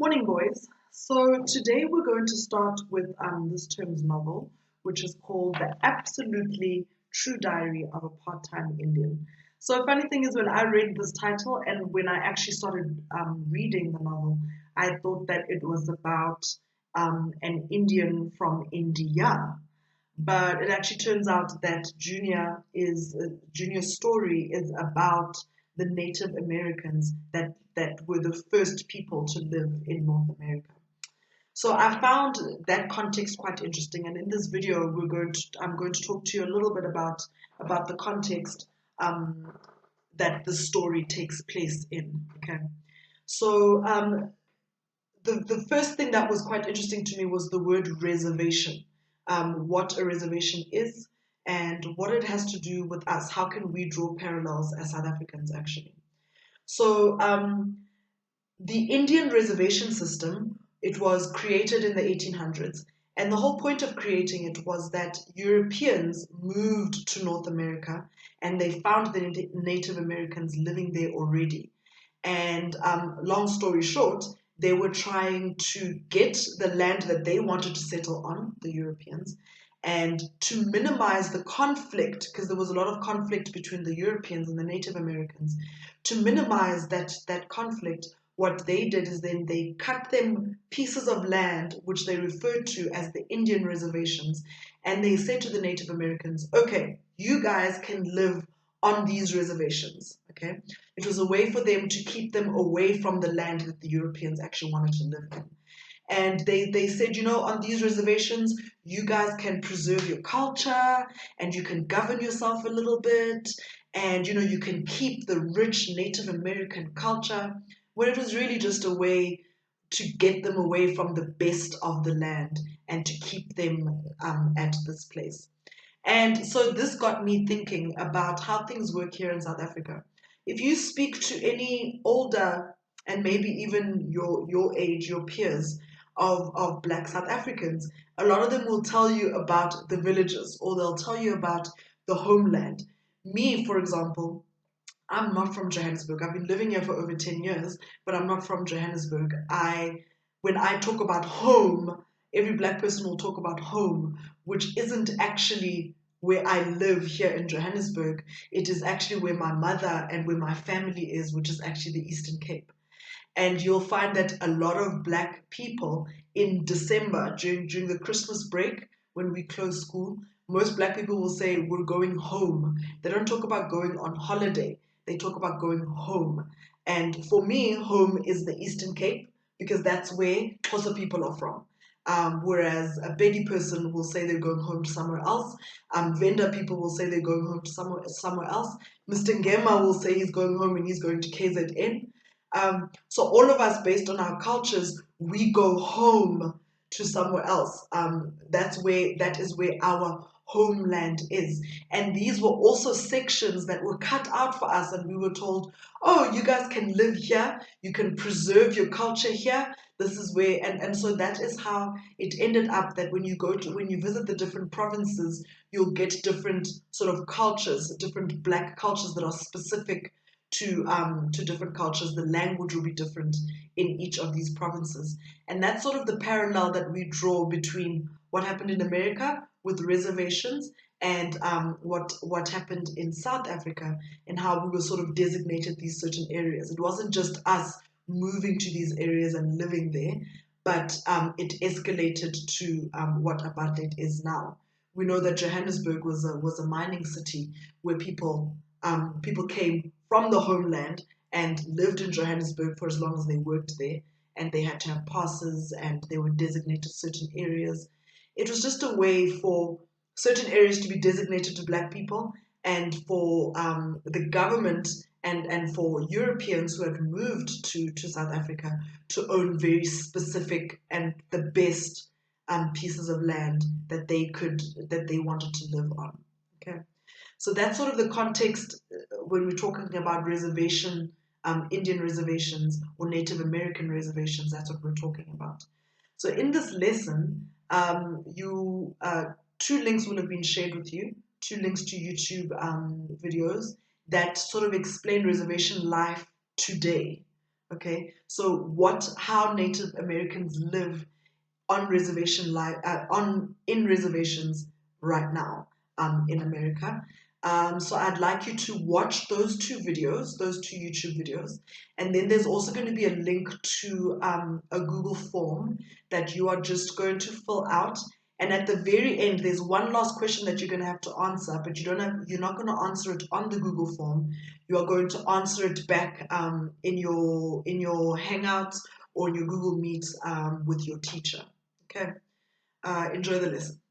Morning, boys. So today we're going to start with this term's novel, which is called The Absolutely True Diary of a Part-Time Indian. So funny thing is, when I read this title and when I actually started reading the novel, I thought that it was about an Indian from India. But it actually turns out that Junior's story is about the Native Americans that were the first people to live in North America. So I found that context quite interesting, and in this video, I'm going to talk to you a little bit about the context um, that the story takes place in. Okay, so the first thing that was quite interesting to me was the word reservation, what a reservation is and what it has to do with us. How can we draw parallels as South Africans, actually? So the Indian reservation system, it was created in the 1800s, and the whole point of creating it was that Europeans moved to North America and they found the Native Americans living there already. And long story short, they were trying to get the land that they wanted to settle on, the Europeans, and to minimize the conflict, because there was a lot of conflict between the Europeans and the Native Americans. To minimize that conflict, what they did is then they cut them pieces of land, which they referred to as the Indian reservations, and they said to the Native Americans, okay, you guys can live on these reservations. Okay, it was a way for them to keep them away from the land that the Europeans actually wanted to live in. And they said, on these reservations, you guys can preserve your culture and you can govern yourself a little bit, and you can keep the rich Native American culture, when it was really just a way to get them away from the best of the land and to keep them at this place. And so this got me thinking about how things work here in South Africa. If you speak to any older and maybe even your age, your peers of Black South Africans, a lot of them will tell you about the villages or they'll tell you about the homeland. Me, for example, I'm not from Johannesburg. I've been living here for over 10 years, but I'm not from Johannesburg. When I talk about home, every Black person will talk about home, which isn't actually where I live here in Johannesburg. It is actually where my mother and where my family is, which is actually the Eastern Cape. And you'll find that a lot of Black people in December, during the Christmas break, when we close school, most Black people will say, we're going home. They don't talk about going on holiday. They talk about going home. And for me, home is the Eastern Cape because that's where Xhosa people are from. Whereas a Bedi person will say they're going home to somewhere else. Venda people will say they're going home to somewhere else. Mr. Ngema will say he's going home and he's going to KZN. So all of us, based on our cultures, we go home to somewhere else. That is where our homeland is. And these were also sections that were cut out for us, and we were told, oh, you guys can live here, you can preserve your culture here. This is where, and so that is how it ended up that when you visit the different provinces, you'll get different sort of cultures, different Black cultures that are specific to different cultures. The language will be different in each of these provinces. And that's sort of the parallel that we draw between what happened in America with reservations and what happened in South Africa and how we were sort of designated these certain areas. It wasn't just us moving to these areas and living there, but it escalated to what apartheid is now. We know that Johannesburg was a mining city where people came from the homeland and lived in Johannesburg for as long as they worked there, and they had to have passes and they were designated certain areas. It was just a way for certain areas to be designated to Black people and for the government and for Europeans who had moved to South Africa to own very specific and the best pieces of land that they wanted to live on. Okay. So that's sort of the context when we're talking about reservation, Indian reservations or Native American reservations. That's what we're talking about. So in this lesson, two links will have been shared with you, two links to YouTube videos that sort of explain reservation life today. Okay, so how Native Americans live on in reservations right now in America. So I'd like you to watch those two videos, those two YouTube videos, and then there's also going to be a link to a Google form that you are just going to fill out. And at the very end, there's one last question that you're going to have to answer, but you're not going to answer it on the Google form. You are going to answer it back in your Hangouts or in your Google Meets with your teacher. Okay, enjoy the lesson.